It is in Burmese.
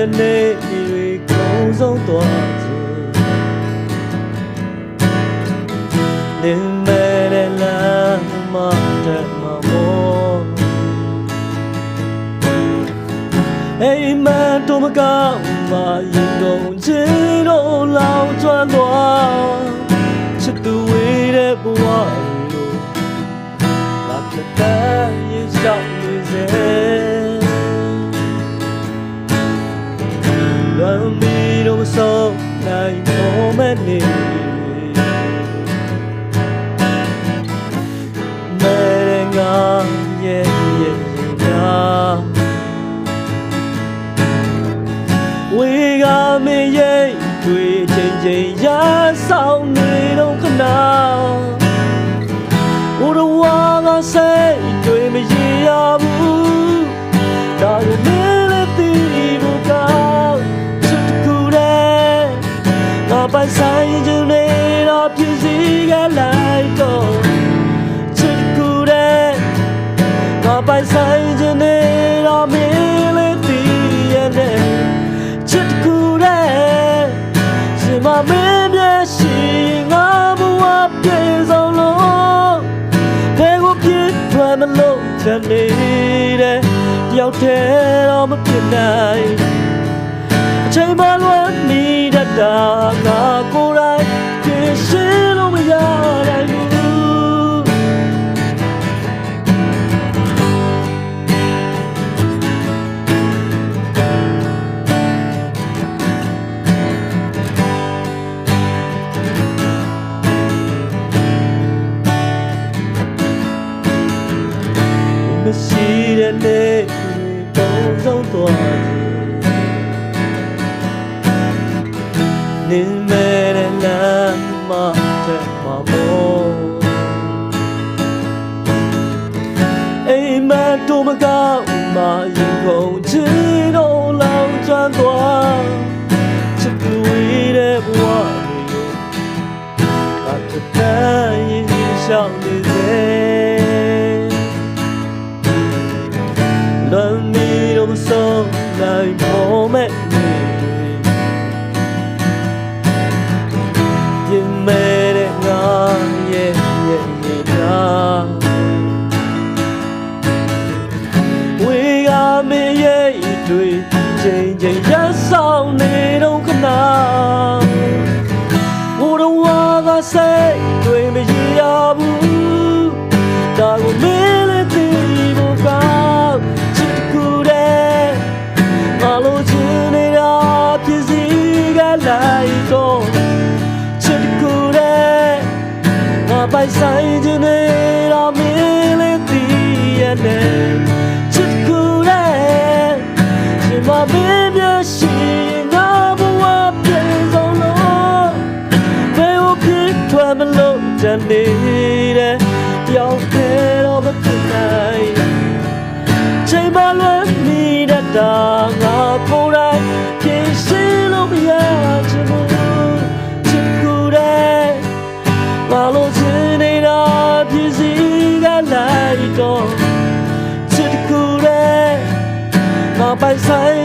တဲ့နေ့တွေကုန်ဆုံးသွားစေလင်းမဲ့တဲ့လမ်းမတက်မှာမို့အိမ်မက်တို့မကောင်းမှရင်ကုန်ချင်တော့လောင်ကျွမ်းသွားချစ်သူဝေးတဲ့ဘဝလို့ငါတကယ်ရင်ရှောက်နေစေလွန်ပြီးတော့မဆုံးနိုင်တော့မဲ့နေမဲငါရဲ့ဝေကမင်းရဲ့တွေ့ချင်းချင်းရဆောင်နေတော့ခဏဘုရဝါကစိတ်တွေ့မရရဘူးဒါရမင်းလည်းသိဖို့ကောင်းချစ်ကူတဲ့ငါပိုင်ဆိုင်ခြင်းနဲ့တော့ပြည့်စည်ခဲ့လိုက်တော့ချစ်ကူတဲ့ငါပိုင်ဆိုင်ခြင်းနဲ့တော့မင်းလည်းသိရတဲ့မမင်းမျက်ရှိငါဘဝပြေဆုံးလို့ဘယ်ကိုပြေးထွက်မလို့ချင်နေတဲ့တယောက်တည်းတော့မဖြစ်နိုင်အချိန်မှလွန်နေတတ်တာငါကိုယ်တိုင်ပြေးရှိလို့မရနိုင်ဘူးမရှိတဲ့နေ့ကုန်ဆုံးသွားနေမဲ့တဲ့လမ်းမတက်မှာမို့အိမ်မက်တို့မကောင်းမှရင်ကုန်ချင်တော့လောင်ကျွမ်းသွားချစ်သူဝေးတဲ့ဘဝတွေကိုငါတကယ်ရင်ရှောင်နေစေလွန်ပြီးတော့မဆုံးနိုင်ဖို့မဲ့ရင်မဲ့တဲ့ငါရဲ့ဝေကမင်းရဲ့တွေ့ချိန်ချိန်ရဆောင်နေတော့ခဏဘုရဝါကစိတ်တွေ့မရရဘူးဒါကိုမင်းလည်းသိဖို့ကောင်းလို့ချင်နေတာပြည့်စည်ကလိုက်တော့ချစ်ကူတဲ့ငါပိုင်ဆိုင်ခြင်းနဲ့တော့မင်းလည်းသိရတယ်ချစ်ကူတဲ့ရှင်မမင်းမျက်ရှိငါဘဝပြေဆုံးလို့ဘယ်ကိုပြေးထွက်မလို့တန်နေတဲ့တယောက်တည်းတော့မဖြစ်နိုင်ချိန်မှလွန်နေတတ်တာငါကိုယ်တိုင်ပြင်ရှိလို့မရချင်ဘူးချစ်ကူတဲ့မလို့ချင်နေတာပြည့်စည်ကလိုက်တော့ချစ်ကူတဲ့ငါပိုင်ဆိုင်